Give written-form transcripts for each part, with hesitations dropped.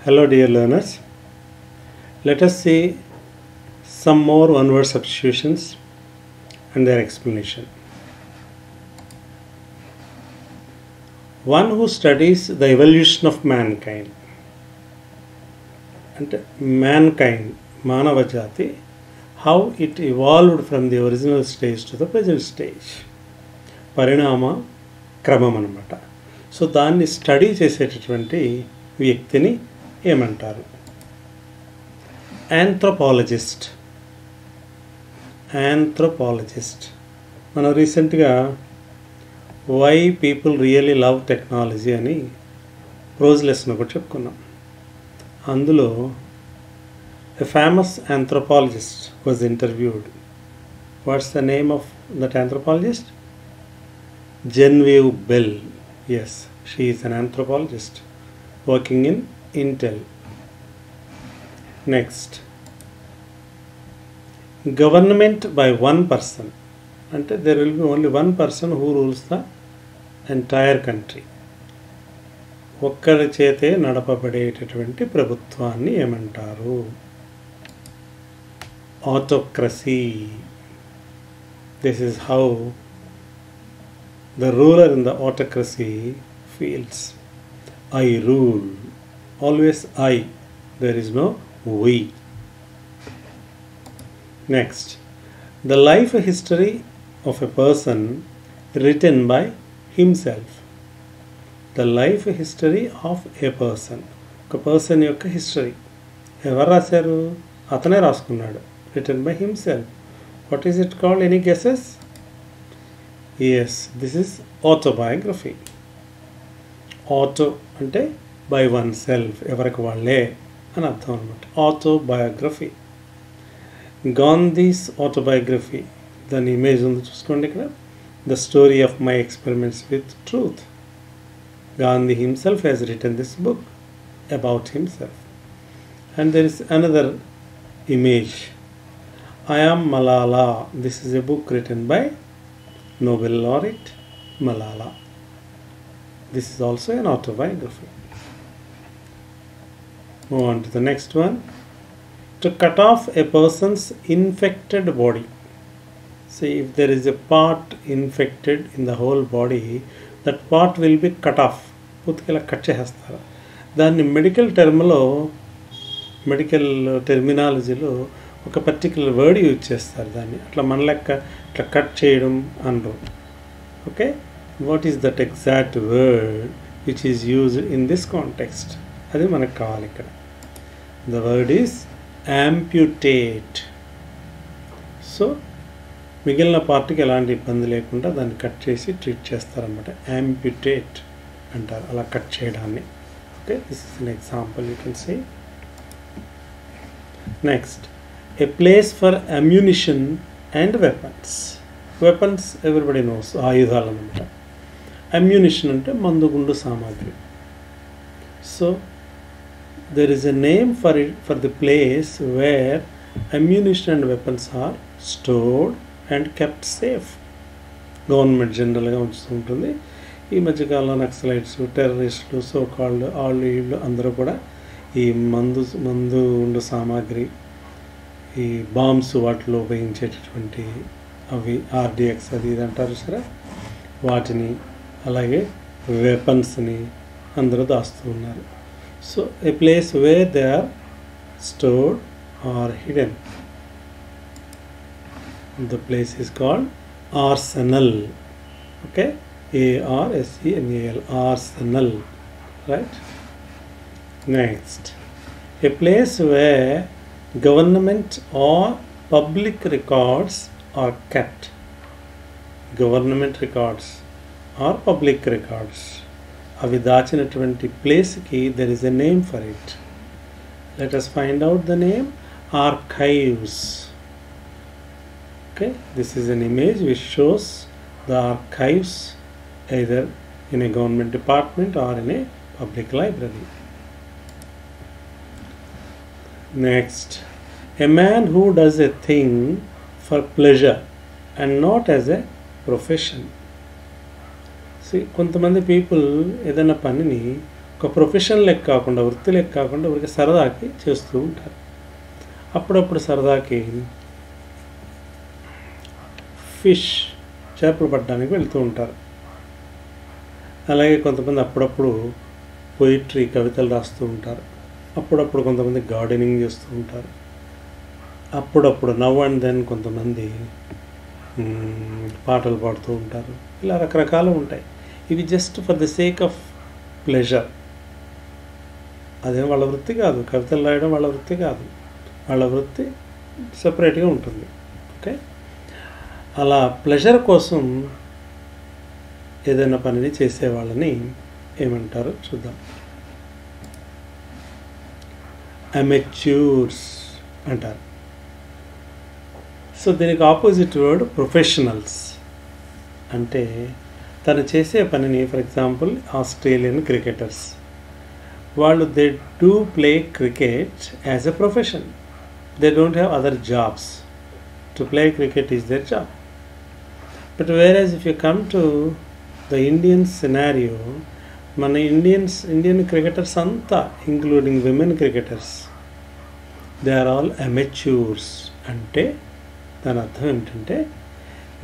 Hello dear learners, let us see some more one-word substitutions and their explanation. One who studies the evolution of mankind. And mankind, Manava Jati, how it evolved from the original stage to the present stage. Parinama Kramam anamata. So దాన్ని study చేసేటటువంటి వ్యక్తిని ఏమంటారు? Anthropologist. మనం రీసెంట్గా why people really love technology అని prose lesson ఒకటి చెప్పుకున్నాం. అందులో a famous anthropologist was interviewed. What's the name of that anthropologist? Genevieve Bell. Yes, she is an anthropologist working in Intel. Next, government by one person. Ante there will be only one person who rules the entire country. ఒక్కరి చేతే నడపబడేటటువంటి ప్రభుత్వాన్ని ఏమంటారు? Autocracy. This is how the ruler in the autocracy feels. I rule. Always I. There is no we. Next, the life history of a person written by himself. The life history of a person. ఒక person యొక్క history ఎవరు రాశారు? అతనే రాసుకున్నాడు. Written by himself. What is it called? Any guesses? Yes, this is autobiography. Auto అంటే by oneself, ఎవరికి వాళ్ళే అని అర్థం అనమాట. Autobiography. Gandhi's autobiography. దాని ఇమేజ్ ఉంది చూసుకోండి ఇక్కడ. The story of my experiments with truth. Gandhi himself has written this book about himself. And there is another image. I am Malala. This is a book written by Nobel laureate Malala. This is also an autobiography. Move on to the next one. To cut off a person's infected body. See, if there is a part infected in the whole body, that part will be cut off. పూర్తిగా cut చేస్తారు. దాన్ని medical టెర్మినాలజీలో ఒక particular word use చేస్తారు. దాన్ని అట్లా మన లెక్క ఇట్లా కట్ చేయడం అనరు. Okay, what is that exact word which is used in this context? అది మనకు కావాలి ఇక్కడ. The word is amputate. So మిగిలిన పార్ట్కి ఎలాంటి ఇబ్బంది లేకుండా దాన్ని కట్ చేసి ట్రీట్ చేస్తారన్నమాట. యాంప్యుటేట్ అంటారు అలా కట్ చేయడాన్ని. Okay, this is an example you can say. Next, a place for ammunition and weapons. Weapons everybody knows, ఆయుధాలు అన్నమాట. Ammunition అంటే మందుగుండు సామాగ్రి. So there is a name for it, for the place where ammunition and weapons are stored and kept safe. Government జనరల్గా ఉంచుతుంటుంది. ఈ మధ్యకాలంలో Naxalites, టెర్రరిస్టులు, so called వీళ్ళు అందరూ కూడా ఈ మందు ఉండు సామాగ్రి, ఈ బాంబ్స్ వాటిలో ఉపయోగించేటటువంటి అవి ఆర్డిఎక్స్ అది ఇది అంటారు సరే, వాటిని అలాగే వెపన్స్ని అందరూ దాస్తూ ఉన్నారు. So a place where they are stored or hidden. The place is called arsenal. Okay, ARSENAL, arsenal, right. Next, a place where government or public records are kept. Government records or public records, అవి దాచినటువంటి ప్లేస్కి there is a name for it. Let us find out the name. Archives. Okay, this is an image which shows the archives either in a government department or in a public library. Next, a man who does a thing for pleasure and not as a profession. కొంతమంది people ఏదైనా పనిని ఒక profession లెక్క కాకుండా, వృత్తి లెక్క కాకుండా ఊరికి సరదాకి చేస్తూ ఉంటారు. అప్పుడప్పుడు సరదాకి ఫిష్ చేపలు పట్టడానికి వెళ్తూ ఉంటారు. అలాగే కొంతమంది అప్పుడప్పుడు పోయిట్రీ కవితలు రాస్తూ ఉంటారు. అప్పుడప్పుడు కొంతమంది గార్డెనింగ్ చేస్తూ ఉంటారు. అప్పుడప్పుడు నవ్ అండ్ దెన్ కొంతమంది పాటలు పాడుతూ ఉంటారు. ఇలా రకరకాలు ఉంటాయి. ఇవి just for the sake of pleasure. అదేం వాళ్ళ వృత్తి కాదు. కవితలు రాయడం వాళ్ళ వృత్తి కాదు. వాళ్ళ వృత్తి సపరేట్గా ఉంటుంది. ఓకే, అలా ప్లెజర్ కోసం ఏదైనా పనిని చేసేవాళ్ళని ఏమంటారు చూద్దాం. అమెచ్యూర్స్ అంటారు. సో దీనికి ఆపోజిట్ వర్డ్ ప్రొఫెషనల్స్. అంటే తను చేసే పనిని, ఫర్ ఎగ్జాంపుల్ ఆస్ట్రేలియన్ క్రికెటర్స్, వాళ్ళు they do play cricket as a profession. They don't have other jobs. To play cricket is their job. But whereas if you come to the Indian scenario, మన Indian cricketers అంతా, including women cricketers, they are all amateurs. అంటే దాని అర్థం ఏంటంటే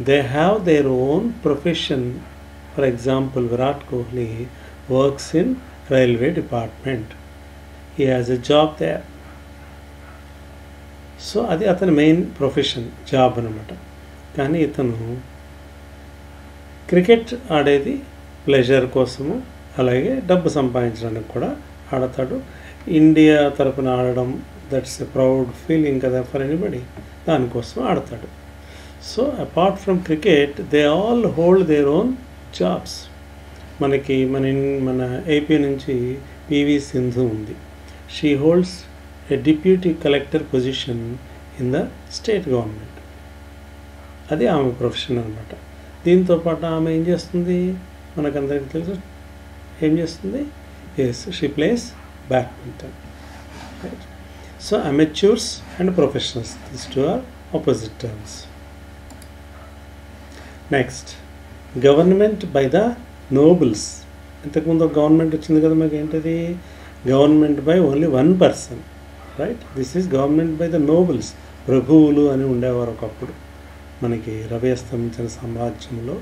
they have their own profession. For example Virat Kohli works in railway department. He has a job there. So అది అతని main profession, job అనమాట. కానీ ఇతను క్రికెట్ ఆడేది ప్లెజర్ కోసము, అలాగే డబ్బు సంపాదించడానికి కూడా ఆడతాడు. ఇండియా తరపున ఆడడం, దట్స్ ఎ ప్రౌడ్ ఫీలింగ్ కదా ఫర్ ఎనీబడి. దానికోసం ఆడతాడు. So apart from cricket they all hold their own jobs. మనకి మన ఏపీ నుంచి పివి సింధు ఉంది. She holds a deputy collector position in the state government. అది ఆమె ప్రొఫెషన్ అనమాట. దీంతోపాటు ఆమె ఏం చేస్తుంది మనకందరికీ తెలుసు. ఏం చేస్తుంది? Yes, she plays badminton. Right. So amateurs and professionals, these two are opposite terms. Next, government by the nobles. ఇంతకుముందు గవర్నమెంట్ వచ్చింది కదా, మాకు ఏంటది? Government by only one person. Right. This is government by the nobles. ప్రభువులు అని ఉండేవారు ఒకప్పుడు. మనకి రవి అస్తమించిన సామ్రాజ్యంలో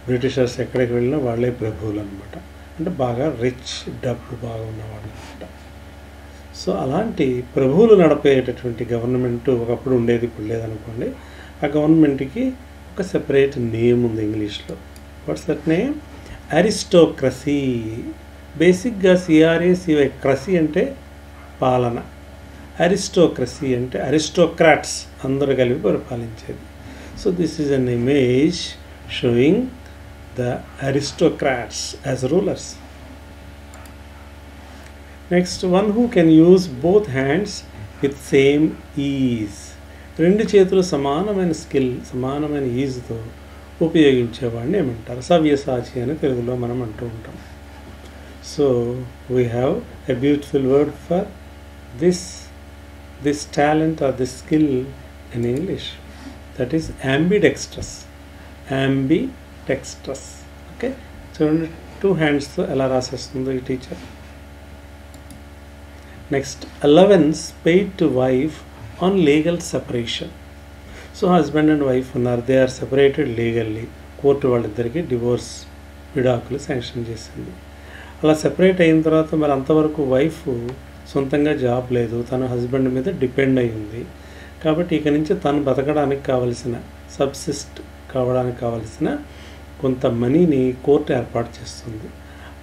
బ్రిటిషర్స్ ఎక్కడికి వెళ్ళినా వాళ్ళే ప్రభువులు అనమాట. అంటే బాగా రిచ్, డబ్బు బాగా ఉన్నవాళ్ళు అనమాట. సో అలాంటి ప్రభువులు నడిపేటటువంటి గవర్నమెంట్ ఒకప్పుడు ఉండేది, ఇప్పుడు లేదనుకోండి. ఆ గవర్నమెంట్కి ఒక సెపరేట్ నేమ్ ఉంది ఇంగ్లీష్లో. What's that name? అరిస్టోక్రసీ. బేసిక్గా సిఆర్ఏసివై, క్రసీ అంటే పాలన, అరిస్టోక్రసీ అంటే అరిస్టోక్రాట్స్, అందరూ కలిపి పరిపాలించేది. So this is an image showing the aristocrats as rulers. Next, one who can use both hands with same ease. రెండు చేతులు సమానమైన స్కిల్, సమానమైన ఈజ్తో ఉపయోగించేవాడిని ఏమంటారు? సవ్యసాచి అని తెలుగులో మనం అంటూ ఉంటాం. So we have a beautiful word for this talent or this skill in English. That is ambidextrous. ambidextrous. Okay, చూడండి 2 హ్యాండ్స్తో ఎలా రాసేస్తుందో ఈ teacher. Next, allowance paid to wife on legal separation. So husband and wife ఉన్నారు, they are separated legally. Court వాళ్ళిద్దరికీ divorce, విడాకులు sanction చేసింది. అలా సెపరేట్ అయిన తర్వాత మరి అంతవరకు వైఫ్ సొంతంగా జాబ్ లేదు, తన హస్బెండ్ మీద డిపెండ్ అయి ఉంది. కాబట్టి ఇక నుంచి తను బతకడానికి కావలసిన, సబ్సిస్ట్ కావడానికి కావలసిన కొంత మనీని కోర్టు ఏర్పాటు చేస్తుంది.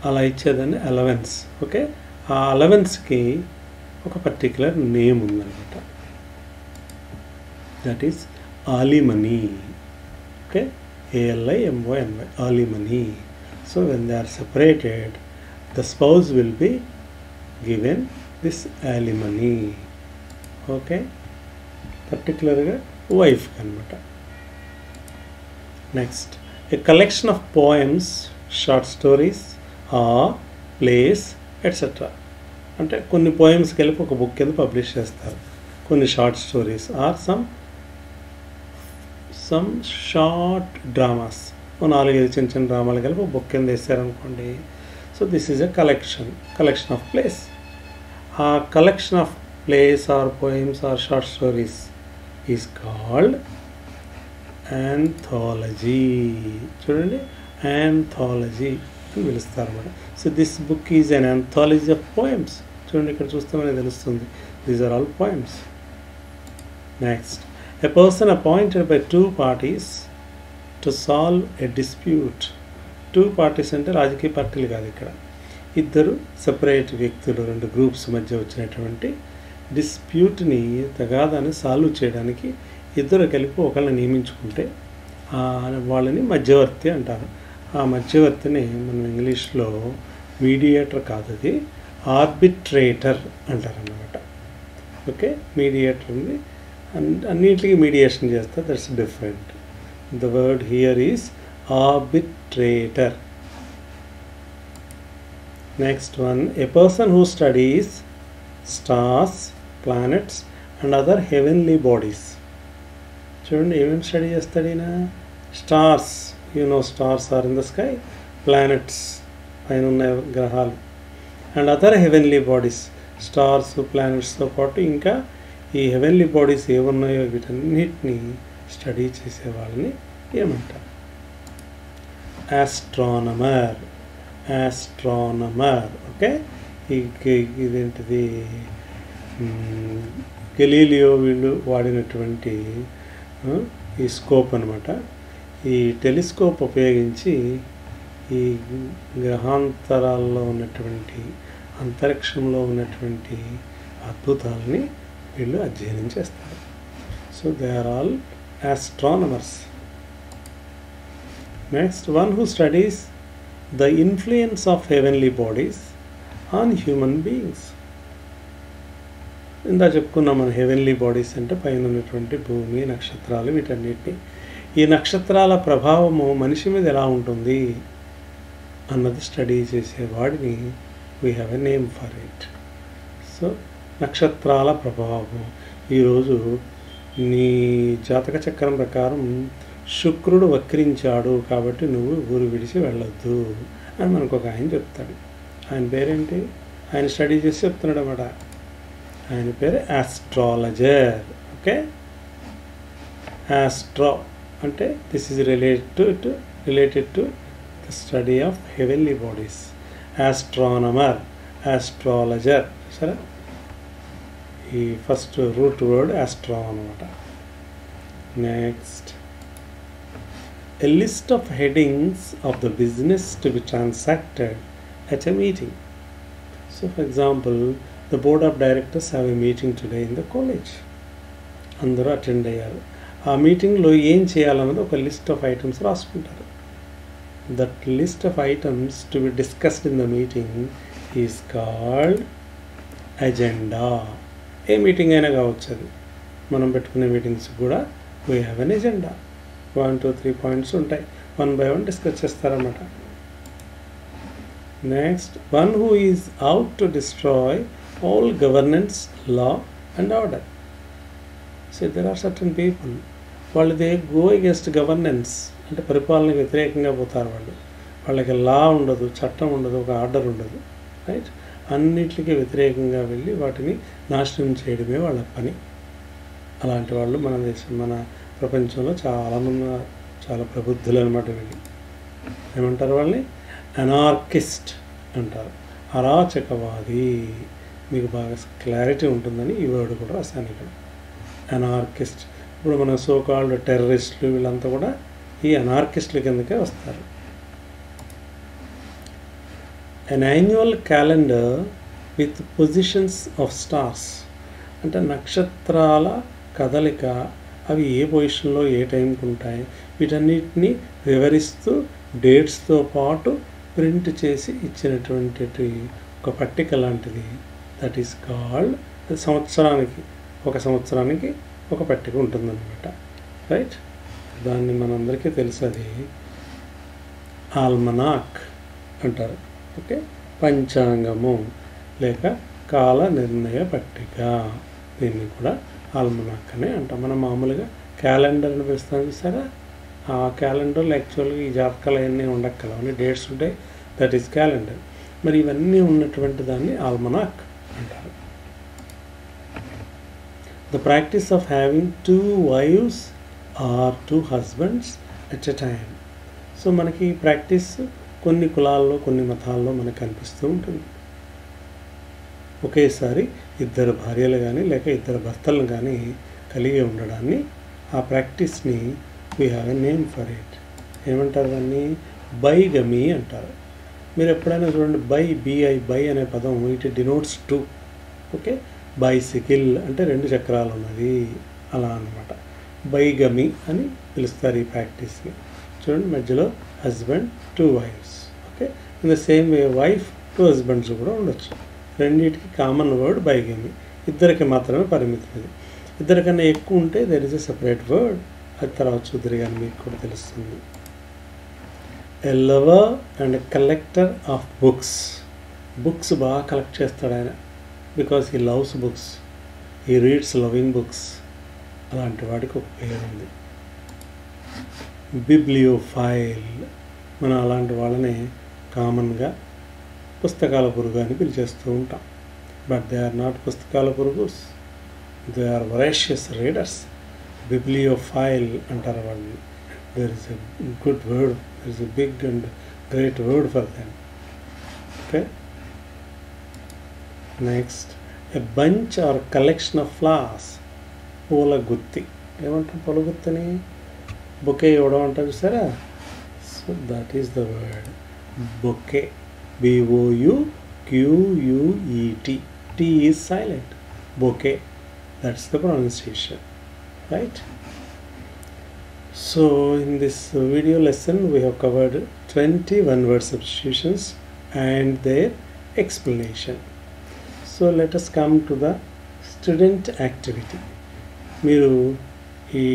అలా ఇచ్చేదాన్ని అలవెన్స్. ఓకే, ఆ అలవెన్స్కి ఒక పర్టిక్యులర్ నేమ్ ఉందన్నమాట. That is alimony. Okay, ALIMONY, alimony. So when they are separated, the spouse will be given this alimony. Okay, particularly wife anamata. Next, a collection of poems, short stories or plays etc. అంటే కొన్ని poems కలిపి ఒక book కింద publish చేస్తారు. కొన్ని short stories or some short dramas, 4-5 చిన్న చిన్న డ్రామాలు కలిపి ఒక బుక్ కింద వేసారనుకోండి. So this is a collection of plays. ఆ collection of plays or poems or short stories is called anthology. చూడండి, యాంథాలజీ అని పిలుస్తారు అన్నమాట. So this book is an anthology of poems. చూడండి, ఇక్కడ చూస్తే మనకి తెలుస్తుంది, these are all poems. Next, a person appointed by 2 parties to solve a dispute. 2 parties అంటే రాజకీయ పార్టీలు కాదు, ఇక్కడ ఇద్దరు సెపరేట్ వ్యక్తులు, 2 గ్రూప్స్ మధ్య వచ్చినటువంటి డిస్ప్యూట్ని, తగాదాన్ని సాల్వ్ చేయడానికి ఇద్దరు కలిపి ఒకళ్ళని నియమించుకుంటే వాళ్ళని మధ్యవర్తి అంటారు. ఆ మధ్యవర్తిని మనం ఇంగ్లీష్లో మీడియేటర్ కాదు, అది ఆర్బిట్రేటర్ అంటారు అన్నమాట. ఓకే, మీడియేటర్ని అన్నిటికీ మీడియేషన్ చేస్తారు, that's different. The word here is arbitrator. Next one, a person who studies stars, planets and other heavenly bodies. చూడండి, ఏమేమి స్టడీ చేస్తాడు ఈయన? Stars, stars are in the sky, planets పైన ఉన్న గ్రహాలు, and other heavenly bodies, stars ప్లానెట్స్తో పాటు ఇంకా ఈ హెవెన్లీ బాడీస్ ఏమున్నాయో వీటన్నిటిని స్టడీ చేసే వాళ్ళని ఏమంటారు? ఆస్ట్రానమర్. ఓకే, ఇదేంటిది గెలీలియో వీళ్ళు వాడినటువంటి ఈ స్కోప్ అనమాట. ఈ టెలిస్కోప్ ఉపయోగించి ఈ గ్రహాంతరాల్లో ఉన్నటువంటి, అంతరిక్షంలో ఉన్నటువంటి అద్భుతాలని వీళ్ళు అధ్యయనం చేస్తారు. So they are all astronomers. Next, one who studies the influence of heavenly bodies on human beings. ఇందా చెప్పుకున్నాం మన హెవెన్లీ బాడీస్ అంటే పైన ఉన్నటువంటి భూమి, నక్షత్రాలు, వీటన్నిటిని, ఈ నక్షత్రాల ప్రభావము మనిషి మీద ఎలా ఉంటుంది అన్నది స్టడీ చేసేవాడిని we have a name for it. So నక్షత్రాల ప్రభావం, ఈరోజు నీ జాతక చక్రం ప్రకారం శుక్రుడు వక్రించాడు కాబట్టి నువ్వు ఊరు విడిచి వెళ్ళొద్దు అని మనకు ఒక ఆయన చెప్తాడు. ఆయన పేరేంటి? ఆయన స్టడీ చేసి చెప్తున్నాడు అన్నమాట. ఆయన పేరు ఆస్ట్రాలజర్. ఓకే, ఆస్ట్రో అంటే this is related to the study of heavenly bodies. Astronomer, astrologer. సరే, ఈ ఫస్ట్ రూట్ వర్డ్ ఆస్ట్రో అనమాట. Next, a list of headings of the business to be transacted at a meeting. So for example, the board of directors have a meeting today in the college. అందరూ attend అయ్యారు. ఆ మీటింగ్లో ఏం చేయాలన్నది ఒక list of items రాసుకుంటారు. That list of items to be discussed in the meeting is called agenda. ఏ meeting అయినా కావచ్చు, అది మనం పెట్టుకునే మీటింగ్స్ కూడా we have an agenda. 1, 2, 3 points ఉంటాయి, 1 by 1 డిస్కస్ చేస్తారన్నమాట. Next, one who is out to destroy all governance, law and order. So there are certain people, వాళ్ళు దే గో అగేన్స్ట్ గవర్నెన్స్ అంటే పరిపాలనకు వ్యతిరేకంగా పోతారు. వాళ్ళకి లా ఉండదు, చట్టం ఉండదు, ఒక ఆర్డర్ ఉండదు, రైట్? అన్నిటికీ వ్యతిరేకంగా వెళ్ళి వాటిని నాశనం చేయడమే వాళ్ళ పని. అలాంటి వాళ్ళు మన దేశం, మన ప్రపంచంలో చాలామంది, చాలా ప్రబుద్ధులు అనమాట. వీళ్ళు ఏమంటారు? వాళ్ళని అనార్కిస్ట్ అంటారు, అరాచకవాది. మీకు బాగా క్లారిటీ ఉంటుందని ఈ వర్డ్ కూడా రాశాను ఇక్కడ, అనార్కిస్ట్. ఇప్పుడు మన సోకాల్డ్ టెర్రరిస్టులు వీళ్ళంతా కూడా ఈ అనార్కిస్టుల కిందకే వస్తారు. an annual calendar with positions of stars అంటే నక్షత్రాల కదలిక, అవి ఏ పొజిషన్లో ఏ టైంకి ఉంటాయి, వీటన్నిటిని వివరిస్తూ డేట్స్తో పాటు ప్రింట్ చేసి ఇచ్చినటువంటి ఒక పట్టిక లాంటిది. దట్ ఈస్ కాల్డ్, ఒక సంవత్సరానికి ఒక పట్టిక ఉంటుందన్నమాట, రైట్? దాన్ని మనందరికీ తెలుసు, అది ఆల్మనాక్ అంటారు. ఓకే, పంచాంగము లేక కాల నిర్ణయ పట్టిక, దీన్ని కూడా ఆల్మనాక్ అనే అంటాం. మనం మామూలుగా క్యాలెండర్ అని పిలుస్తాం చూసారా, ఆ క్యాలెండర్లో యాక్చువల్గా ఈ జాతకాలు అవన్నీ ఉండక్కల, అన్ని డేట్స్ ఉంటాయి. That is calendar. మరి ఇవన్నీ ఉన్నటువంటి దాన్ని ఆల్మనాక్ అంటారు. The practice of having 2 wives or 2 husbands at a time. So మనకి ప్రాక్టీస్ కొన్ని కులాల్లో కొన్ని మతాల్లో మనకు కనిపిస్తూ ఉంటుంది. ఒకేసారి 2 భార్యలు కానీ లేక 2 భర్తలను కానీ కలిగి ఉండడాన్ని, ఆ ప్రాక్టీస్ని we have a name for it. ఏమంటారు దాన్ని? బైగమీ అంటారు. మీరు ఎప్పుడైనా చూడండి, బై అనే పదం ఇట్ డినోట్స్ 2. ఓకే, బైసికిల్ అంటే 2 చక్రాలు ఉన్నది, అలా అన్నమాట. బైగమీ అని పిలుస్తారు ఈ ప్రాక్టీస్ని. చూడండి, మధ్యలో husband 2 wives. Okay, in the same way wife 2 husbands కూడా ఉండొచ్చు. రెండింటికి కామన్ వర్డ్ బైగమీ. 2కి మాత్రమే పరిమితం. ఇది 2 కన్నా ఎక్కువ ఉంటే there is a separate word. అది తర్వాత చూద్దరు కానీ మీకు కూడా తెలుస్తుంది. A lover and collector of books. Books బాగా కలెక్ట్ చేస్తాడు ఆయన, because he loves books, he reads loving books. అలాంటి వాడికి ఒక పేరు ఉంది, బిబ్లియోఫైల్. మనం అలాంటి వాళ్ళని కామన్గా పుస్తకాల పురుగు అని పిలిచేస్తూ ఉంటాం. బట్ దే ఆర్ నాట్ పుస్తకాల పురుగుస్, దే ఆర్ వొరాషియస్ రీడర్స్. బిబ్లియోఫైల్ అంటారు వాళ్ళని. there is a good word, there is a big and great word for them. Okay, next, a bunch or collection of flowers. పూల గుత్తి. ఏమంటాం పూల గుత్తిని? బొకే ఇవ్వడం అంటారు చూసారా? So that is the word bouquet. BOUQUET. T is silent. Bouquet. That's the pronunciation, right? So in this video lesson we have covered 21 word substitutions and their explanation. So let us come to the student activity. మీరు ఈ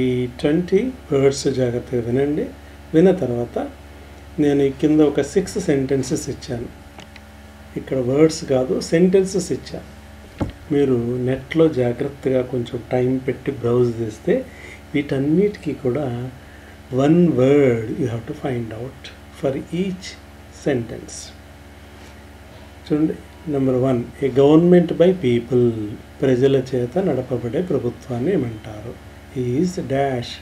20 words జాగ్రత్తగా వినండి. విన్న తర్వాత నేను కింద ఒక 6 sentences ఇచ్చాను. ఇక్కడ వర్డ్స్ కాదు, సెంటెన్సెస్ ఇచ్చాను. మీరు నెట్లో జాగ్రత్తగా కొంచెం టైం పెట్టి బ్రౌజ్ చేస్తే వీటన్నిటికీ కూడా 1 word you have to find out for each sentence. చూడండి, number 1, a government by people. ప్రజల చేత నడపబడే ప్రభుత్వాన్ని ఏమంటారు? ఈజ్ డాష్,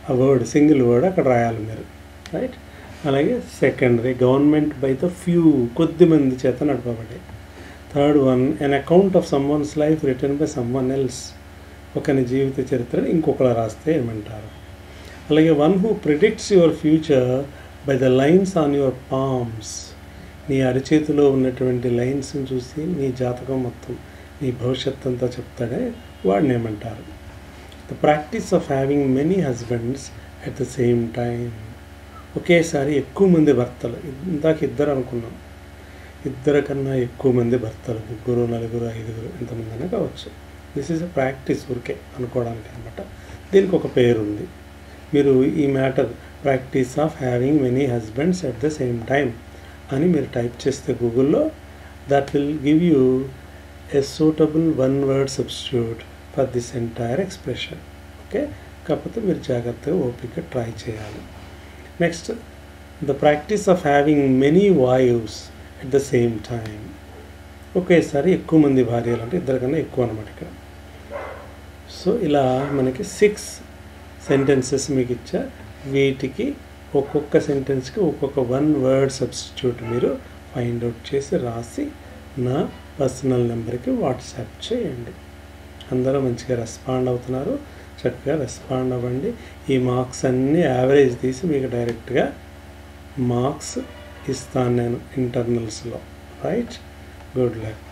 ఆ వర్డ్ సింగిల్ వర్డ్ అక్కడ రాయాలి మీరు, రైట్? అలాగే second, a government by the few, కొద్ది మంది చేత నడపబడే. Third one, an account of someone's life written by someone else. ఒకని జీవిత చరిత్రను ఇంకొకరు రాస్తే ఏమంటారు? అలాగే one who predicts your future by the lines on your palms. నీ అరిచేతిలో ఉన్నటువంటి లైన్స్ని చూసి నీ జాతకం మొత్తం, నీ భవిష్యత్తు అంతా చెప్తాడే, వాడిని ఏమంటారు? The practice of having many husbands at the same time. ఒకేసారి ఎక్కువ మంది భర్తలు. ఇందాక 2 అనుకున్నాం, 2 కన్నా ఎక్కువ మంది భర్తలు, 3, 4, 5 ఎంతమంది అయినా కావచ్చు. దిస్ ఈజ్ అ ప్రాక్టీస్, ఊరికే అనుకోవడానికి అనమాట. దీనికి ఒక పేరు ఉంది. మీరు ఈ matter practice of having many husbands at the same time అని మీరు టైప్ చేస్తే గూగుల్లో, that will give you a suitable 1 word substitute for this entire expression. Okay, కాకపోతే మీరు జాగ్రత్తగా ఓపిక ట్రై చేయాలి. Next, the practice of having many wives at the same time. ఒకేసారి ఎక్కువ మంది భార్యలు అంటే 2 కన్నా ఎక్కువ అనమాట ఇక్కడ. సో ఇలా మనకి 6 సెంటెన్సెస్ మీకు ఇచ్చా. వీటికి ఒక్కొక్క సెంటెన్స్కి ఒక్కొక్క 1 word సబ్స్టిట్యూట్ మీరు ఫైండ్ అవుట్ చేసి రాసి నా పర్సనల్ నెంబర్కి వాట్సాప్ చేయండి. అందరూ మంచిగా రెస్పాండ్ అవుతున్నారు, చక్కగా రెస్పాండ్ అవ్వండి. ఈ మార్క్స్ అన్నీ యావరేజ్ తీసి మీకు డైరెక్ట్గా మార్క్స్ ఇస్తాను నేను ఇంటర్నల్స్లో, రైట్? Good luck.